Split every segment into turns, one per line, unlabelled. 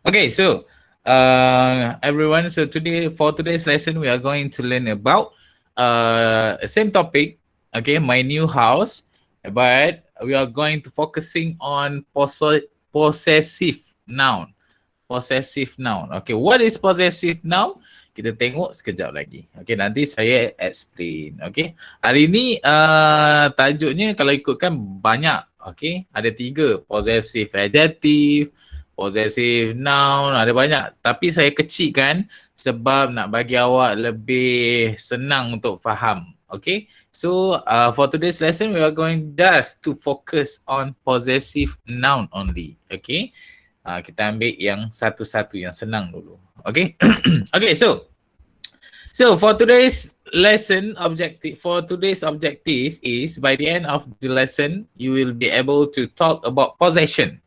Okay, so everyone, so for today's lesson, we are going to learn about same topic. Okay, my new house, but we are going to focusing on possessive noun. Possessive noun. Okay, what is possessive noun? Kita tengok sekejap lagi. Okay, nanti saya explain. Okay, hari ni tajuknya kalau ikutkan banyak. Okay, ada 3. Possessive adjective, possessive noun, ada banyak. Tapi saya kecilkan sebab nak bagi awak lebih senang untuk faham. Okay, so for today's lesson, we are going just to focus on possessive noun only. Okay, kita ambil yang satu-satu yang senang dulu. Okay, okay, so for today's lesson objective is by the end of the lesson, you will be able to talk about possession.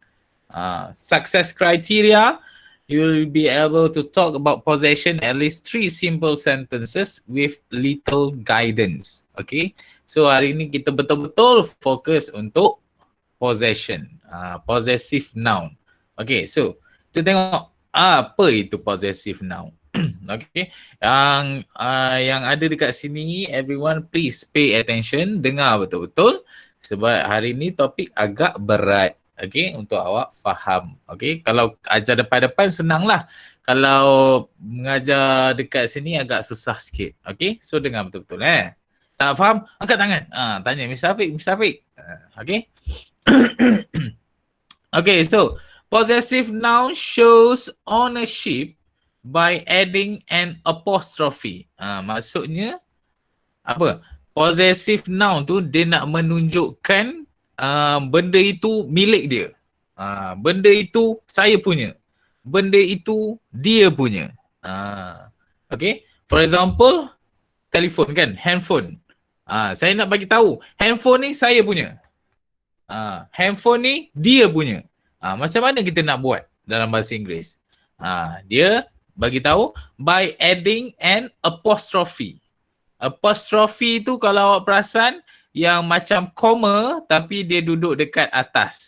Success criteria, you will be able to talk about possession at least 3 simple sentences with little guidance. Okay, so hari ini kita betul-betul fokus untuk possession, possessive noun. Okay, so kita tengok apa itu possessive noun. Okay, yang ada dekat sini, everyone please pay attention, dengar betul-betul sebab hari ni topik agak berat. Okay, untuk awak faham. Okay, kalau ajar depan-depan senanglah. Kalau mengajar dekat sini agak susah sikit. Okay, so dengar betul-betul. Tak faham? Angkat tangan. Tanya Mr. Afiq. Okay. Okay, so possessive noun shows ownership by adding an apostrophe. Maksudnya apa? Possessive noun tu dia nak menunjukkan benda itu milik dia. Benda itu saya punya. Benda itu dia punya. Okay, for example, telefon kan, handphone. Saya nak bagi tahu, handphone ni saya punya. Handphone ni dia punya. Macam mana kita nak buat dalam bahasa Inggeris? Dia bagi tahu by adding an apostrophe. Apostrophe tu kalau awak perasan yang macam koma tapi dia duduk dekat atas.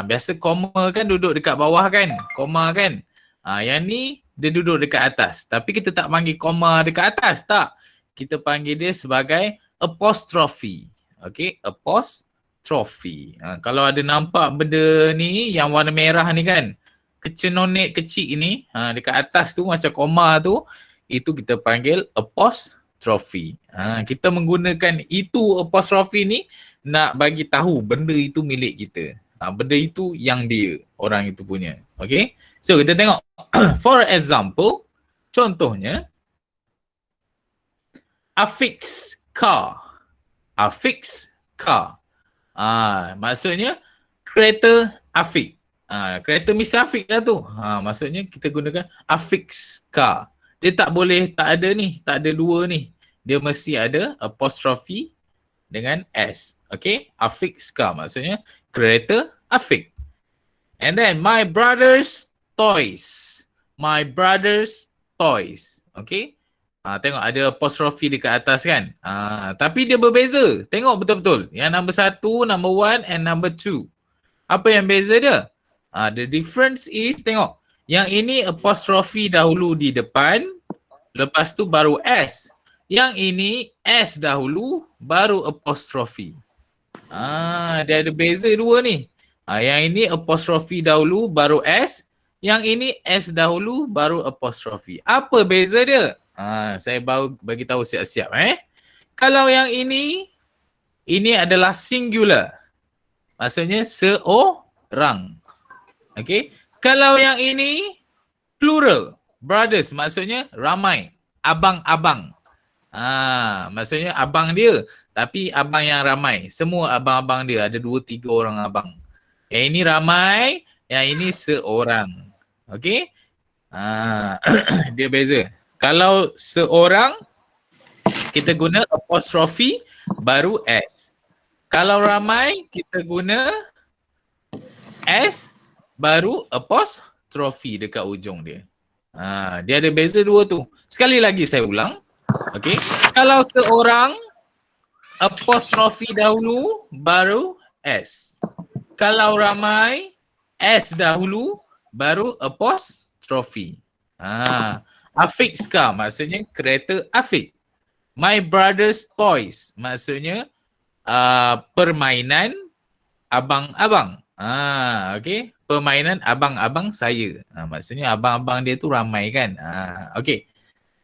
Biasa koma kan duduk dekat bawah kan? Koma kan? Yang ni dia duduk dekat atas. Tapi kita tak panggil koma dekat atas, tak. Kita panggil dia sebagai apostrophe. Okay, apostrophe. Kalau ada nampak benda ni yang warna merah ni kan, kecenonet kecil ni, dekat atas tu macam koma tu, itu kita panggil apostrophe. Kita menggunakan itu apostrophe ni nak bagi tahu benda itu milik kita. Benda itu yang dia, orang itu punya. Okay, so kita tengok. For example, contohnya, affix car. Affix car. Maksudnya kereta Afiq. Kereta Mr. Afiq lah tu. Maksudnya kita gunakan affix car. Dia tak boleh tak ada ni, tak ada dua ni. Dia mesti ada apostrophe dengan S. Okay, affix car maksudnya kereta Afiq. And then my brother's toys. My brother's toys. Okay. Tengok ada apostrophe dekat atas kan. Tapi dia berbeza. Tengok betul-betul. Yang number 1, number 1 and number 2. Apa yang beza dia? The difference is, tengok. Yang ini apostrophe dahulu di depan. Lepas tu baru S. Yang ini S dahulu baru apostrophe. Dia ada beza dua ni. Yang ini apostrophe dahulu baru S. Yang ini S dahulu baru apostrophe. Apa beza dia? Saya baru bagi tahu siap-siap. Kalau yang ini adalah singular. Maksudnya seorang. Okay. Kalau yang ini plural, brothers, maksudnya ramai. Abang-abang. Maksudnya abang dia, tapi abang yang ramai. Semua abang-abang dia, ada 2-3 orang abang. Yang ini ramai, yang ini seorang. Okay. Dia beza. Kalau seorang, kita guna apostrophe baru S. Kalau ramai, kita guna S baru apostrophe dekat ujung dia. Dia ada beza dua tu. Sekali lagi saya ulang. Okay. Kalau seorang, apostrophe dahulu baru S. Kalau ramai, S dahulu baru apostrophe. Afiq's car maksudnya kereta Afiq. My brother's toys maksudnya permainan abang-abang. Okay. Permainan abang-abang saya. Maksudnya abang-abang dia tu ramai kan. Okay.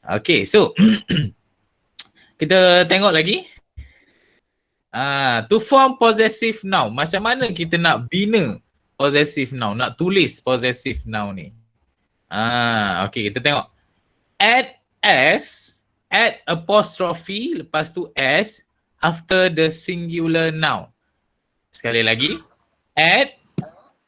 Okay, so kita tengok lagi. To form possessive noun. Macam mana kita nak bina possessive noun, nak tulis possessive noun ni? Okay, kita tengok. Add s, add apostrophe, lepas tu s after the singular noun. Sekali lagi. Add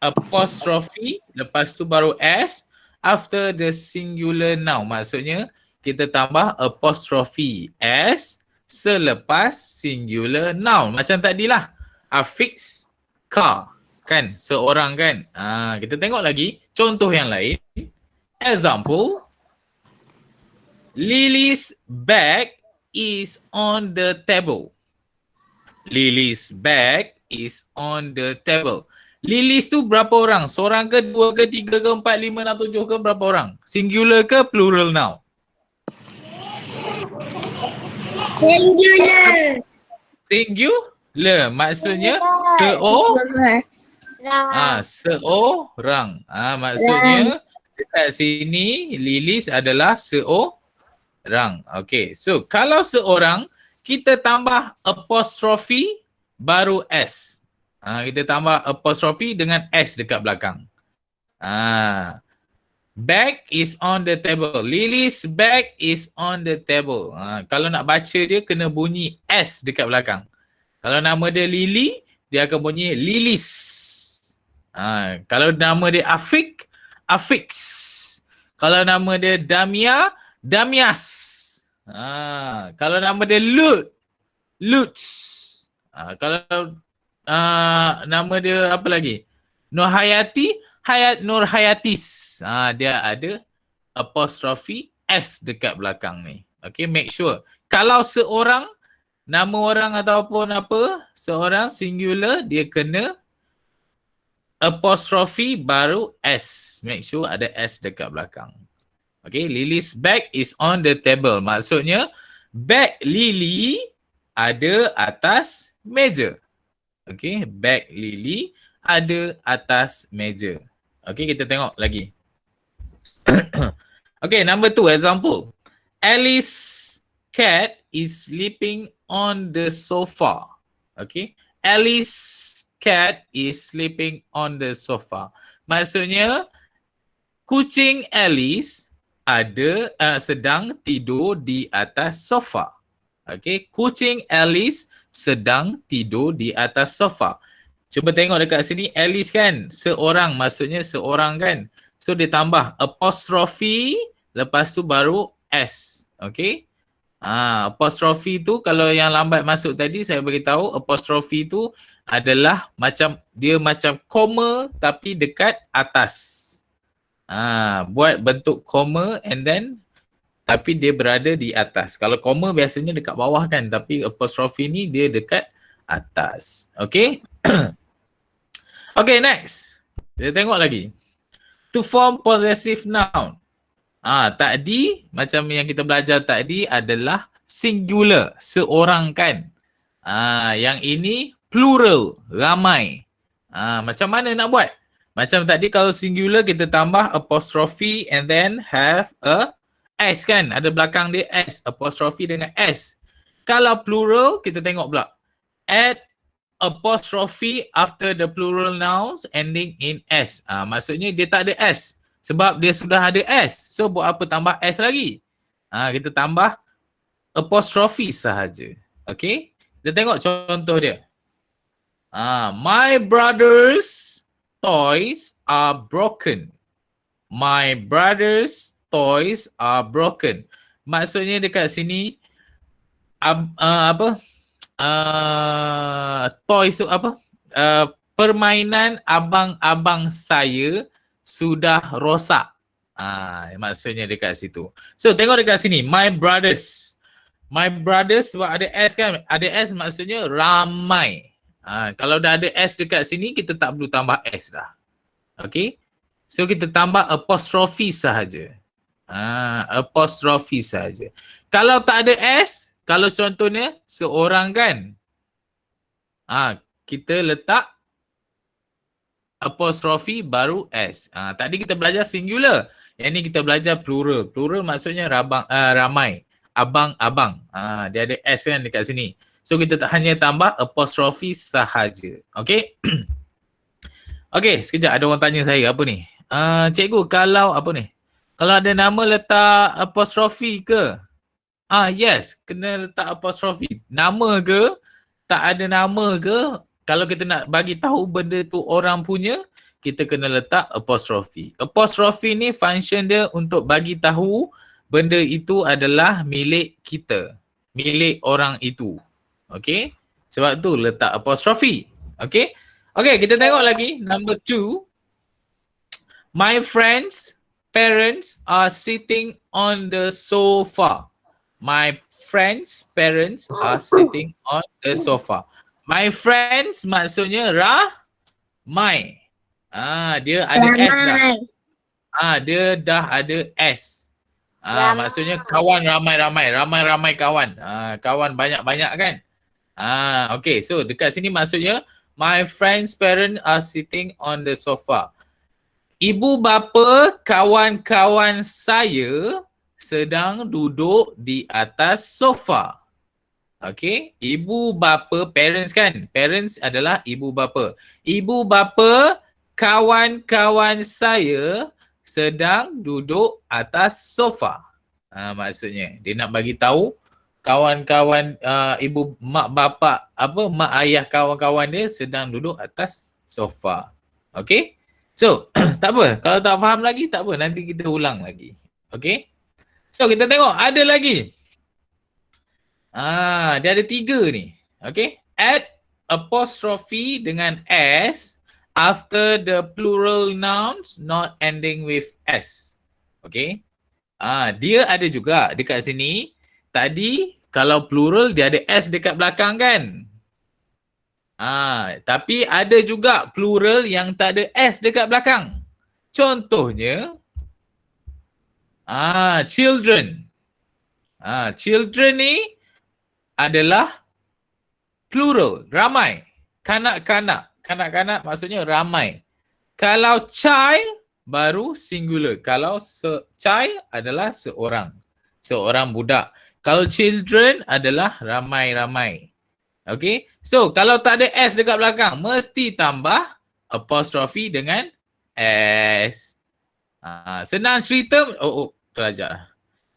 apostrophe, lepas tu baru s after the singular noun. Maksudnya kita tambah apostrophe s selepas singular noun. Macam tadilah. Afiq's car. Kan? Seorang kan? Kita tengok lagi contoh yang lain. Example. Lily's bag is on the table. Lily's bag is on the table. Lily's tu berapa orang? Seorang ke, dua ke, tiga ke, empat, lima, enam, tujuh ke, berapa orang? Singular ke plural noun?
Singular.
Singular. Maksudnya seorang. Maksudnya dekat sini Lily's adalah seorang. Okay. So kalau seorang kita tambah apostrophe baru s. Kita tambah apostrophe dengan s dekat belakang. Bag is on the table. Lily's bag is on the table. Kalau nak baca dia kena bunyi S dekat belakang. Kalau nama dia Lily, dia akan bunyi Lily's. Kalau nama dia Afiq, Afiq's. Kalau nama dia Damia, Damia's. Kalau nama dia Lut, Lut's. Kalau nama dia apa lagi? Nurhayati, Hayat Nurhayatis. Dia ada apostrophe S dekat belakang ni. Okay, make sure. Kalau seorang, nama orang ataupun apa, seorang singular, dia kena apostrophe baru S. Make sure ada S dekat belakang. Okay, Lily's bag is on the table. Maksudnya, bag Lily ada atas meja. Okay, bag Lily ada atas meja. Okay, kita tengok lagi. Okay, number 2 example. Alice's cat is sleeping on the sofa. Okay, Alice's cat is sleeping on the sofa. Maksudnya, kucing Alice ada sedang tidur di atas sofa. Okay, kucing Alice sedang tidur di atas sofa. Cuba tengok dekat sini, Alice kan seorang, maksudnya seorang kan. So dia tambah apostrophe, lepas tu baru S. Okay. Apostrophe tu kalau yang lambat masuk tadi saya beritahu apostrophe tu adalah macam, dia macam koma tapi dekat atas. Buat bentuk koma and then tapi dia berada di atas. Kalau koma biasanya dekat bawah kan, tapi apostrophe ni dia dekat atas. Okay. Okay, next. Kita tengok lagi. To form possessive noun. Tadi, macam yang kita belajar tadi adalah singular, seorang kan. Yang ini plural, ramai. Macam mana nak buat? Macam tadi kalau singular kita tambah apostrophe and then have a S kan. Ada belakang dia S, apostrophe dengan S. Kalau plural, kita tengok pula. Add apostrophe after the plural nouns ending in S. Maksudnya dia tak ada S. Sebab dia sudah ada S. So buat apa tambah S lagi? Kita tambah apostrophe sahaja. Okay. Kita tengok contoh dia. My brother's toys are broken. My brother's toys are broken. Maksudnya dekat sini toys tu apa? Permainan abang-abang saya sudah rosak. Maksudnya dekat situ. So tengok dekat sini, my brothers. My brothers sebab ada S kan? Ada S maksudnya ramai. Kalau dah ada S dekat sini, kita tak perlu tambah S dah. Okay. So kita tambah apostrophe sahaja. Apostrophe sahaja. Kalau tak ada S, kalau contohnya seorang kan, kita letak apostrophe baru S. Tadi kita belajar singular. Yang ni kita belajar plural. Plural maksudnya ramai. Abang, abang. Dia ada S kan dekat sini. So kita hanya tambah apostrophe sahaja. Okay? Okay, sekejap ada orang tanya saya apa ni. Cikgu, kalau apa ni? Kalau ada nama letak apostrophe ke? Yes, kena letak apostrophe. Nama ke? Tak ada nama ke? Kalau kita nak bagi tahu benda tu orang punya, kita kena letak apostrophe. Apostrophe ni function dia untuk bagi tahu benda itu adalah milik kita. Milik orang itu. Okay? Sebab tu letak apostrophe. Okay? Okay, kita tengok lagi. Number 2. My friends' parents are sitting on the sofa. My friends' parents are sitting on the sofa. My friends maksudnya ramai. Dia ada S dah. Dia dah ada S. Maksudnya kawan ramai-ramai. Ramai-ramai kawan. Kawan banyak-banyak kan? Okay, so dekat sini maksudnya my friends' parents are sitting on the sofa. Ibu bapa kawan-kawan saya sedang duduk di atas sofa. Okay, ibu bapa, parents kan? Parents adalah ibu bapa. Ibu bapa kawan-kawan saya sedang duduk atas sofa. Maksudnya dia nak bagi tahu kawan-kawan ibu mak bapa mak ayah kawan-kawan dia sedang duduk atas sofa. Okay? So, tak apa. Kalau tak faham lagi, tak apa. Nanti kita ulang lagi. Okay? So, kita tengok. Ada lagi. Dia ada 3 ni. Okay? Add apostrophe dengan S after the plural nouns not ending with S. Okay? Dia ada juga dekat sini. Tadi, kalau plural, dia ada S dekat belakang kan? Tapi ada juga plural yang tak ada S dekat belakang. Contohnya, children. Children ni adalah plural, ramai. Kanak-kanak. Kanak-kanak maksudnya ramai. Kalau child, baru singular. Kalau child adalah seorang. Seorang budak. Kalau children adalah ramai-ramai. Okay. So, kalau tak ada S dekat belakang, mesti tambah apostrophe dengan S. Senang cerita, terajak.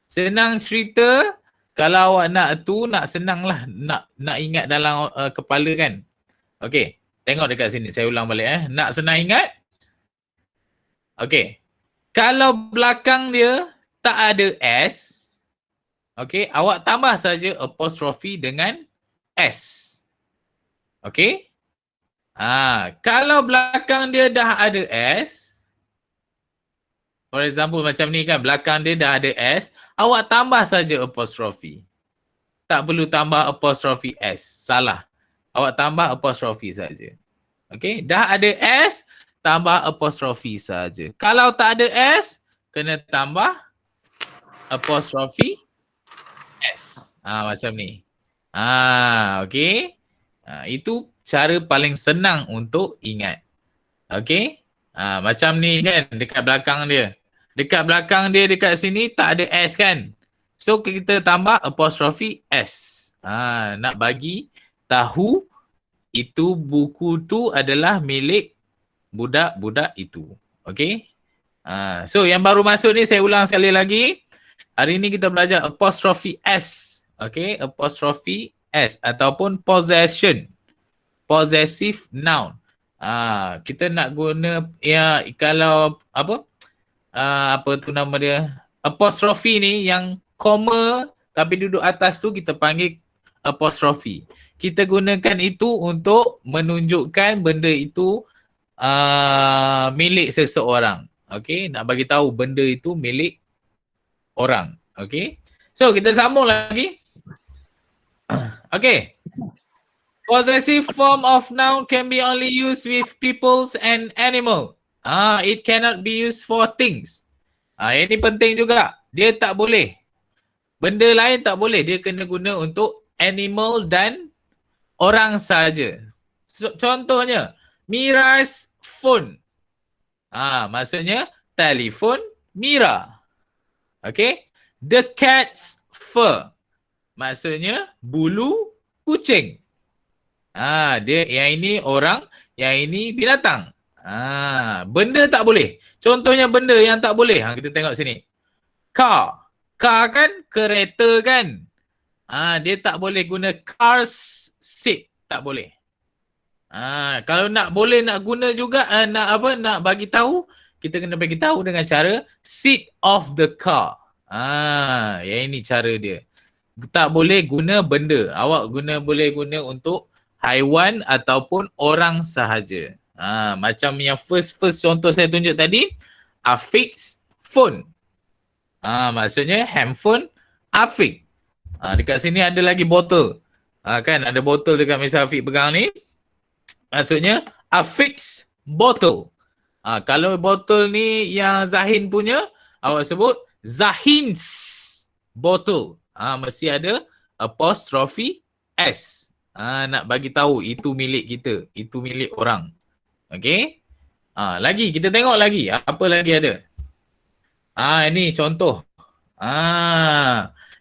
Senang cerita, kalau awak nak senang lah, nak ingat dalam kepala kan. Okay, tengok dekat sini, saya ulang balik Nak senang ingat? Okay, kalau belakang dia tak ada S, okay, awak tambah saja apostrophe dengan S. Okay? Kalau belakang dia dah ada S, for example macam ni kan, belakang dia dah ada S, awak tambah saja apostrophe. Tak perlu tambah apostrophe S. Salah. Awak tambah apostrophe saja. Okay? Dah ada S, tambah apostrophe saja. Kalau tak ada S, kena tambah apostrophe S. Macam ni. Okay. Itu cara paling senang untuk ingat. Okay. Macam ni kan dekat belakang dia. Dekat belakang dia dekat sini tak ada S kan. So kita tambah apostrophe S. Nak bagi tahu itu buku tu adalah milik budak-budak itu. Okay. So yang baru masuk ni saya ulang sekali lagi. Hari ni kita belajar apostrophe S. Okay. Apostrophe S ataupun possession. Possessive noun. Kita nak guna kalau apa tu nama dia? Apostrophe ni yang koma tapi duduk atas tu kita panggil apostrophe. Kita gunakan itu untuk menunjukkan benda itu milik seseorang. Okay, nak bagi tahu benda itu milik orang. Okay. So kita sambung lagi. Okay. Possessive form of noun can be only used with peoples and animal. It cannot be used for things. Yang ni penting juga. Dia tak boleh. Benda lain tak boleh. Dia kena guna untuk animal dan orang sahaja. Contohnya, Mira's phone. Maksudnya telefon Mira. Okay. The cat's fur. Maksudnya bulu kucing. Dia yang ini orang, yang ini binatang. Benda tak boleh. Contohnya benda yang tak boleh. Kita tengok sini. Car. Car kan kereta kan. Dia tak boleh guna car's seat. Tak boleh. Kalau nak boleh nak guna juga nak bagi tahu, kita kena bagi tahu dengan cara seat of the car. Yang ini cara dia. Tak boleh guna benda. Awak boleh guna untuk haiwan ataupun orang sahaja. Macam yang first contoh saya tunjuk tadi, Afiq's phone. Maksudnya handphone Afiq. Dekat sini ada lagi botol. Kan ada botol dekat Mr. Afiq pegang ni. Maksudnya Afiq's bottle. Kalau botol ni yang Zahin punya, awak sebut Zahin's bottle. Mesti ada apostrophe S. Nak bagi tahu itu milik kita, itu milik orang. Okay. Lagi kita tengok lagi. Apa lagi ada? Ini contoh.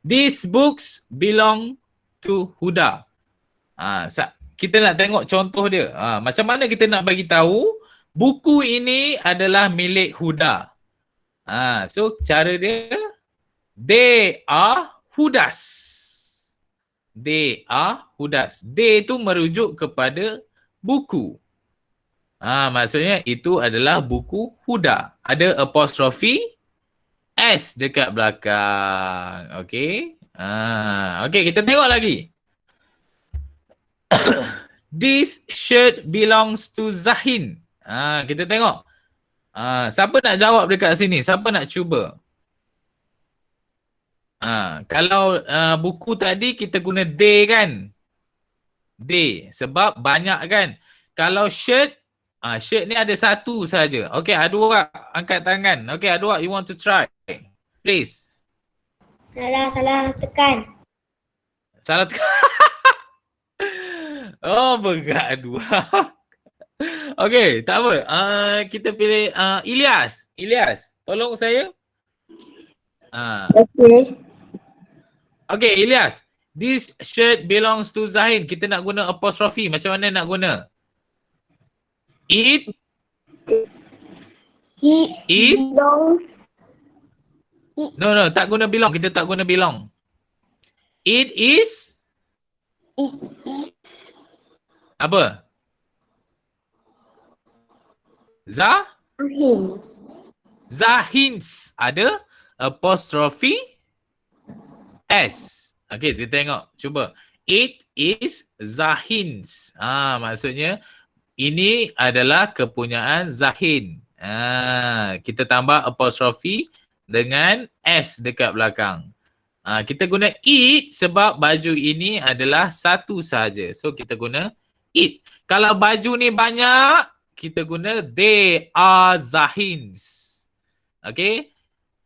These books belong to Huda. Kita nak tengok contoh dia. Macam mana kita nak bagi tahu buku ini adalah milik Huda. So cara dia, they are Hudas. They are Hudas. They itu merujuk kepada buku. Maksudnya itu adalah buku Huda. Ada apostrophe S dekat belakang. Okay. Okay, kita tengok lagi. This shirt belongs to Zahin. Kita tengok. Siapa nak jawab dekat sini? Siapa nak cuba? Kalau buku tadi kita guna they kan? They. Sebab banyak kan? Kalau shirt, shirt ni ada satu saja. Okay, ada orang angkat tangan. Okay, ada orang you want to try? Please.
Salah tekan.
Salah tekan. Oh, berat dua. Okay, tak apa. Kita pilih Ilyas. Ilyas, tolong saya. Okay, Ilyas. This shirt belongs to Zahin. Kita nak guna apostrophe. Macam mana nak guna? It is
belongs.
No, tak guna belong. Kita tak guna belong. It is apa? Zahin's. Ada apostrophe S. Okay, kita tengok. Cuba. It is Zahin's. Maksudnya ini adalah kepunyaan Zahin. Kita tambah apostrophe dengan S dekat belakang. Kita guna it sebab baju ini adalah satu sahaja. So kita guna it. Kalau baju ni banyak, kita guna they are Zahin's. Okay.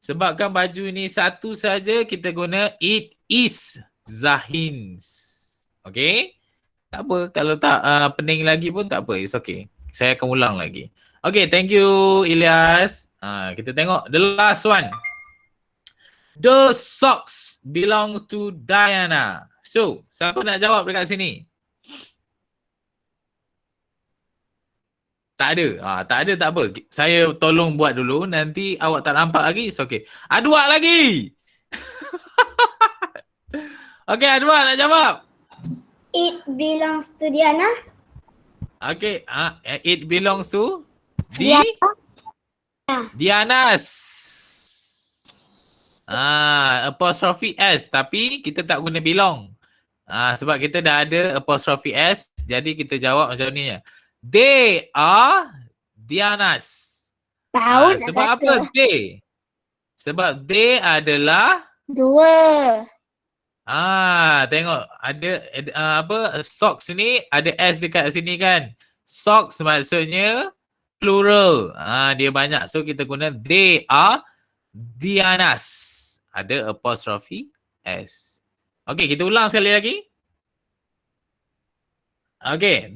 Sebabkan baju ni satu saja, kita guna it is Zahin's. Okay. Tak apa. Kalau tak pening lagi pun tak apa. It's okay. Saya akan ulang lagi. Okay. Thank you Ilyas. Kita tengok the last one. Those socks belong to Diana. So, siapa nak jawab dekat sini? Tak ada. Tak ada tak apa. Saya tolong buat dulu. Nanti awak tak nampak lagi. It's okay. Adwa lagi. Okay, Adwa nak jawab.
It belongs to Diana.
Okay. It belongs to Diana's. Apostrophe S. Tapi kita tak guna belong. Sebab kita dah ada apostrophe S. Jadi kita jawab macam ni. They are Diana's.
Tahu
sebab apa they? Sebab they adalah
dua.
Tengok ada apa socks ni ada S dekat sini kan. Socks maksudnya plural. Dia banyak. So kita guna they are Dianas. Ada apostrophe S. Okay, kita ulang sekali lagi. Okay,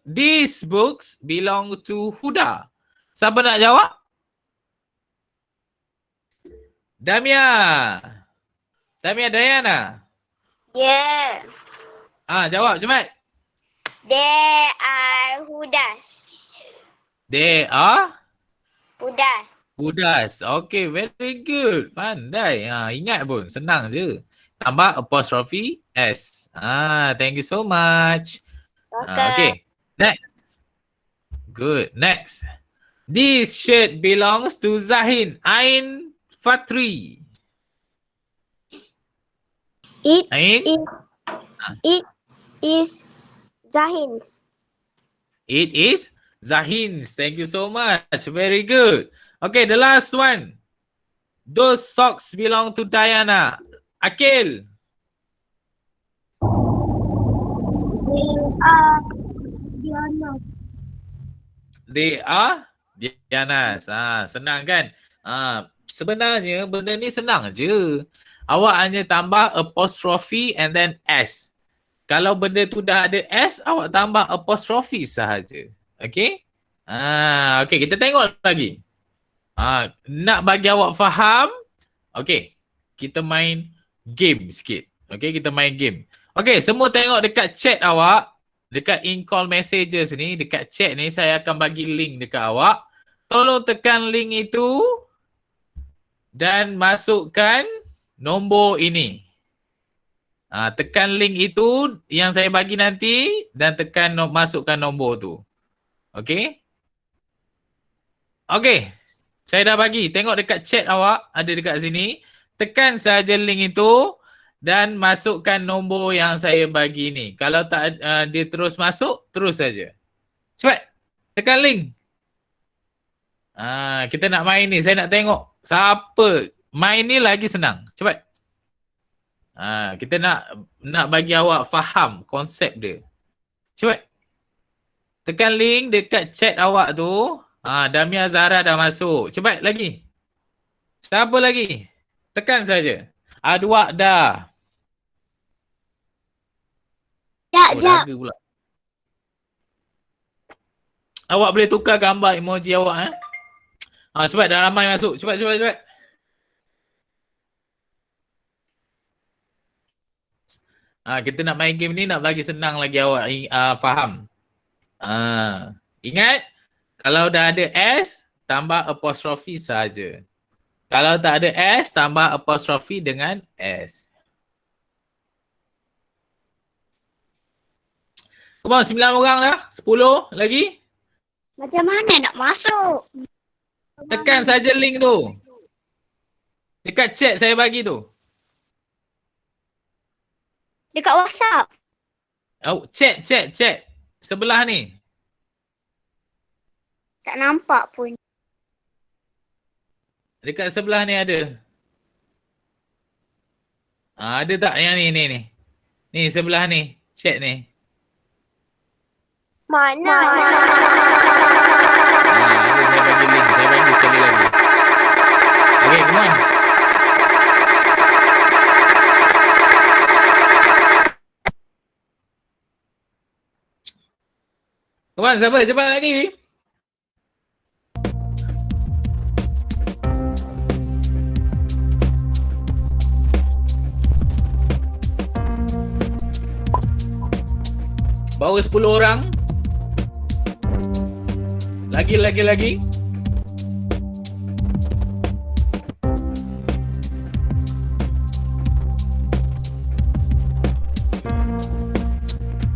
these books belong to Huda. Siapa nak jawab? Damia Dayana.
Yeah.
Jawab cepat.
They are Hudas.
They are
Hudas.
Hudas. Okay, very good. Pandai. Ingat pun. Senang je. Tambah apostrophe S. Thank you so much. Okay. Next. Good. Next. This shirt belongs to Zahin. Ain Fatri.
It
Ain?
is Zahin's.
It is Zahin's. Thank you so much. Very good. Okay, the last one. Those socks belong to Diana. Akil. They are Diana's. Senang kan? Sebenarnya benda ni senang je. Awak hanya tambah apostrophe and then S. Kalau benda tu dah ada S, awak tambah apostrophe sahaja. Okay? Okay, kita tengok lagi. Nak bagi awak faham, okay, kita main game sikit. Okay, kita main game. Okay, semua tengok dekat chat awak, dekat in-call messages ni, dekat chat ni, saya akan bagi link dekat awak. Tolong tekan link itu dan masukkan nombor ini. Tekan link itu yang saya bagi nanti dan tekan masukkan nombor tu. Okay? Okay. Saya dah bagi. Tengok dekat chat awak. Ada dekat sini. Tekan saja link itu dan masukkan nombor yang saya bagi ni. Kalau tak dia terus masuk, terus saja. Cepat. Tekan link. Kita nak main ni. Saya nak tengok siapa. Main ni lagi senang. Cepat. Kita nak bagi awak faham konsep dia. Cepat. Tekan link dekat chat awak tu. Damia Zahra dah masuk. Cepat lagi. Siapa lagi? Tekan saja. Adwak dah. Dah pula. Awak boleh tukar gambar emoji awak cepat, dah ramai masuk. Cepat. Kita nak main game ni nak bagi senang lagi awak faham. Ingat, kalau dah ada S, tambah apostrophe saja. Kalau tak ada S, tambah apostrophe dengan S. Come on, 9 orang dah. 10 lagi.
Macam mana nak masuk?
Tekan saja link tu. Dekat chat saya bagi tu.
Dekat WhatsApp.
Chat. Sebelah ni.
Tak nampak pun.
Dekat sebelah ni ada. Ada tak yang ni? Ni sebelah ni. Chat ni.
Mana?
Ada, saya bagi link. Saya bagi sekali lagi. Okay, come on. Come on, siapa? Cepat lagi. Baru 10 orang. Lagi.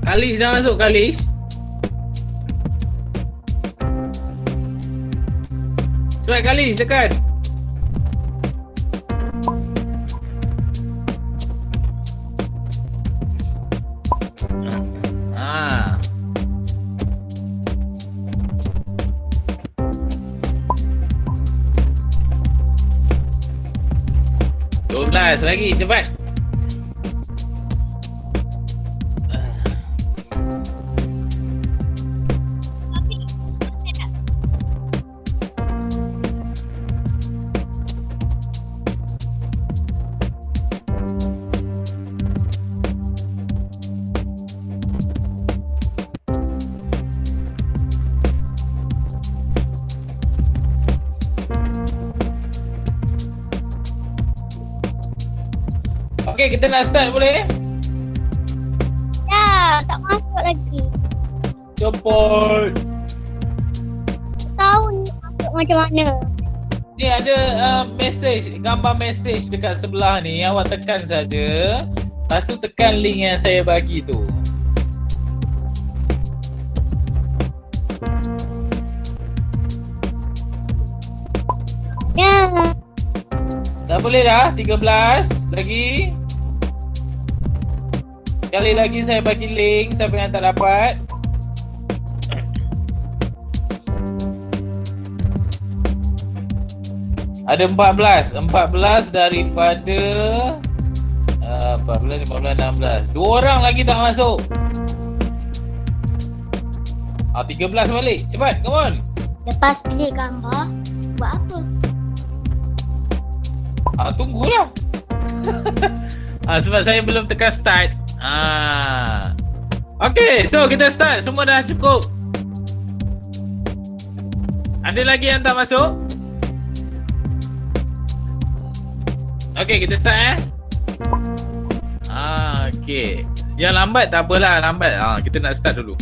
Kalish dah masuk, Kalish. Cepat Kalish, tekan. Lagi, cepat. Okay, kita nak start boleh?
Ya, tak masuk lagi.
Cepat.
Tahu ni masuk macam mana.
Ni ada message, gambar message dekat sebelah ni. Awak tekan saja. Lepas tu tekan link yang saya bagi tu.
Ya.
Dah boleh dah? 13 lagi. Sekali lagi saya bagi link siapa yang tak dapat. Ada 14 daripada 14, 15, 16. 2 orang lagi tak masuk. 13 balik. Cepat, come on.
Lepas pilih gambar, buat apa?
Tunggulah. Sebab saya belum tekan start. Okay, so kita start. Semua dah cukup. Ada lagi yang tak masuk? Okay, kita start okay. Yang lambat tak apalah, lambat. Kita nak start dulu.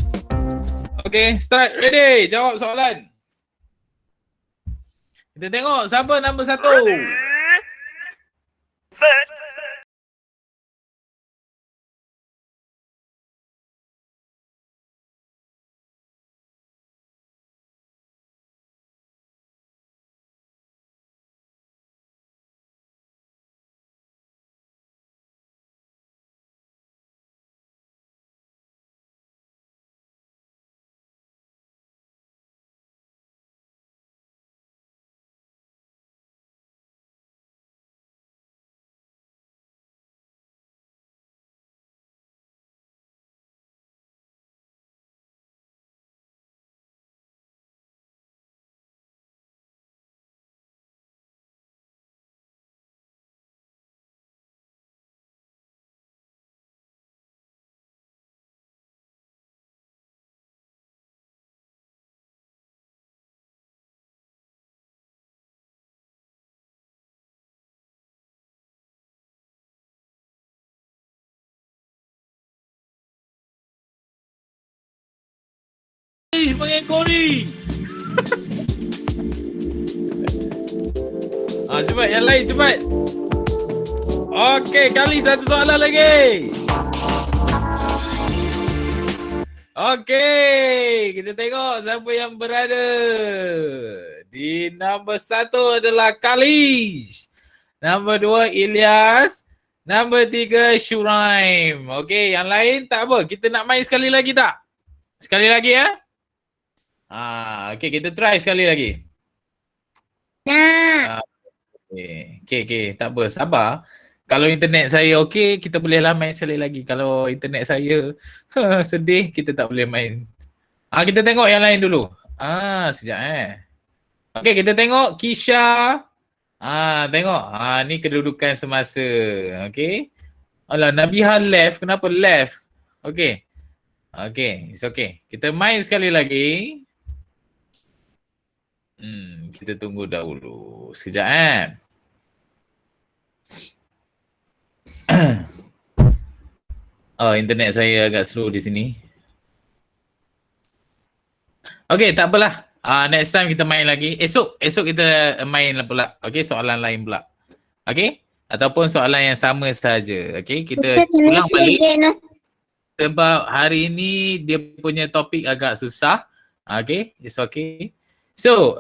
Okay, start. Ready? Jawab soalan. Kita tengok siapa nombor 1. Mengekori. Cepat yang lain cepat. Okey, kali satu soalan lagi. Okey, kita tengok siapa yang berada. Di nombor 1 adalah Kalish. Nombor 2 Ilyas. Nombor 3 Shuraim. Okey, yang lain tak apa. Kita nak main sekali lagi tak? Sekali lagi ya? Okey, kita try sekali lagi.
Nah.
Okey, tak apa, sabar. Kalau internet saya okey, kita bolehlah main sekali lagi. Kalau internet saya sedih, kita tak boleh main. Kita tengok yang lain dulu. Sekejap Okey, kita tengok Kisha. Tengok. Ni kedudukan semasa. Okey. Alah, Nabiha left. Kenapa left? Okey. Okey, it's okay. Kita main sekali lagi. Kita tunggu dahulu. Sekejap internet saya agak slow di sini. Okey, tak apalah. Next time kita main lagi. Esok kita main pula. Okey, soalan lain pula. Okey? Ataupun soalan yang sama saja. Okey, kita ulang balik. Sebab hari ini dia punya topik agak susah. Okey, it's okay. So,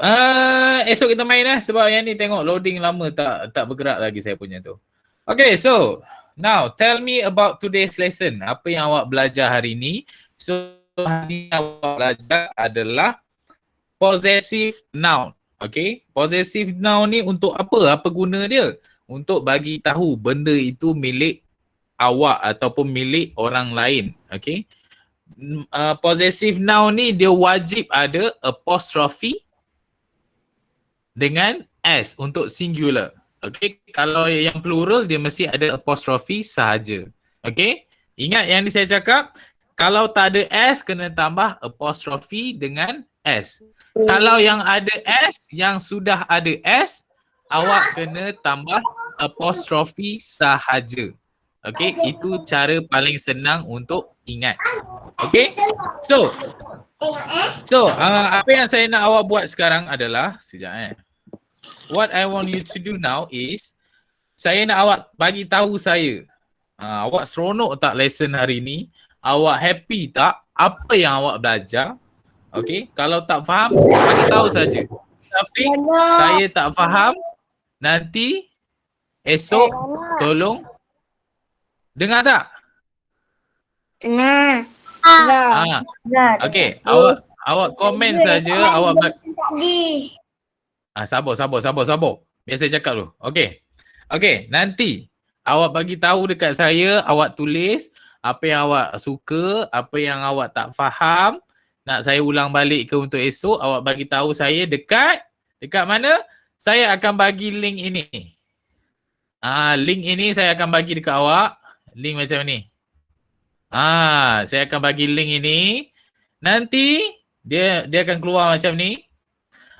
esok kita main sebab yang ni tengok loading lama tak bergerak lagi saya punya tu. Okay, so now tell me about today's lesson. Apa yang awak belajar hari ni? So, hari ni awak belajar adalah possessive noun. Okay, possessive noun ni untuk apa? Apa guna dia? Untuk bagi tahu benda itu milik awak ataupun milik orang lain. Okay. Possessive noun ni dia wajib ada apostrophe dengan S untuk singular. Okay, kalau yang plural dia mesti ada apostrophe sahaja. Okay, ingat yang ni saya cakap, kalau tak ada S kena tambah apostrophe dengan S. Kalau yang ada S, yang sudah ada S, awak kena tambah apostrophe sahaja. Okay, itu cara paling senang untuk ingat. Okay, so apa yang saya nak awak buat sekarang adalah, sekejap what I want you to do now is, saya nak awak bagi tahu saya, awak seronok tak lesson hari ni? Awak happy tak? Apa yang awak belajar? Okay, kalau tak faham, bagi tahu saja. Syafiq, saya tak faham. Nanti esok tolong dengar tak?
Dengar.
Okay, awak komen saja, awak sabar. Biar saya cakap dulu. Okay, nanti awak bagi tahu dekat saya, awak tulis apa yang awak suka, apa yang awak tak faham, nak saya ulang balik ke untuk esok, awak bagi tahu saya dekat mana? Saya akan bagi link ini. Link ini saya akan bagi dekat awak. Link macam ni. Saya akan bagi link ini. Nanti dia akan keluar macam ni.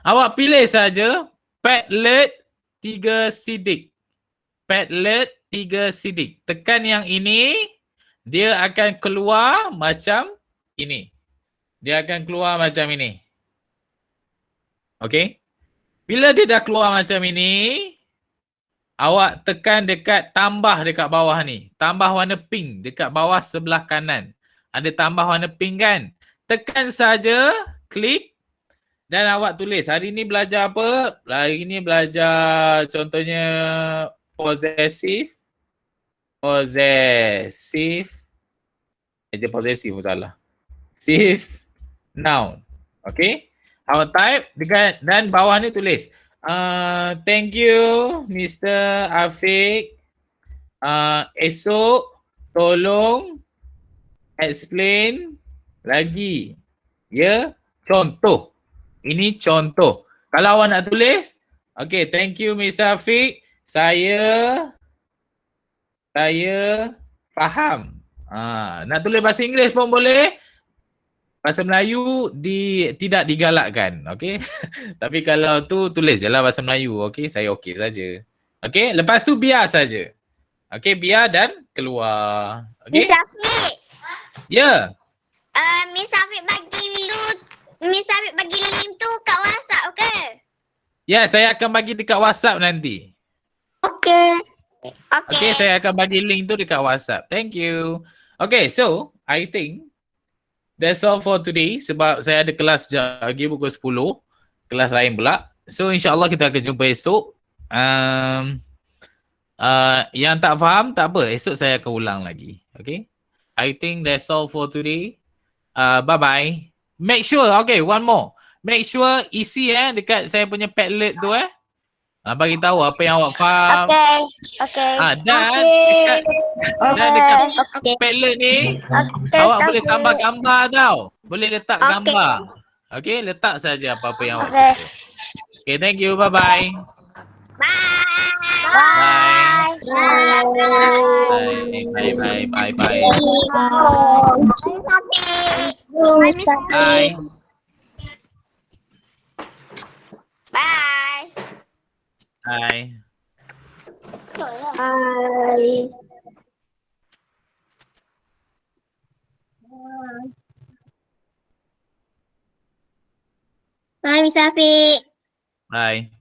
Awak pilih saja Padlet 3 sidik. Padlet 3 sidik. Tekan yang ini, dia akan keluar macam ini. Okay? Bila dia dah keluar macam ini, awak tekan dekat tambah dekat bawah ni. Tambah warna pink dekat bawah sebelah kanan. Ada tambah warna pink kan? Tekan saja, klik dan awak tulis. Hari ni belajar apa? Hari ni belajar contohnya possessive. Possessive pun salah. Noun. Okay? Awak type dekat dan bawah ni tulis. Thank you Mr. Afiq. Esok tolong explain lagi. Ya, contoh. Ini contoh. Kalau awak nak tulis, okay, thank you Mr. Afiq. Saya faham. Nak tulis bahasa Inggeris pun boleh. Bahasa Melayu tidak digalakkan, okey. Tapi kalau tu tulis je lah bahasa Melayu, okey. Saya okey saja. Okey, lepas tu biar saja. Okey, biar dan keluar. Okey.
Miss Afiq.
Ya.
Miss Afiq bagi link tu kat WhatsApp ke?
Ya, saya akan bagi dekat WhatsApp nanti.
Okey.
Okey, saya akan bagi link tu dekat WhatsApp. Thank you. Okay, so I think that's all for today sebab saya ada kelas lagi pukul 10. Kelas lain pula. So insyaAllah kita akan jumpa esok. Yang tak faham tak apa. Esok saya akan ulang lagi. Okay. I think that's all for today. Bye-bye. Make sure, okay, one more. Make sure isi dekat saya punya Padlet tu bagi tahu apa yang awak faham.
Okay.
Dan dekat Padlet ni awak boleh tambah gambar tau. Boleh letak gambar. Okay, letak saja apa-apa yang awak suka. Okay, thank you. Bye-bye.
Bye.
Bye. Bye.
Bye, Miss Afiq.
Bye.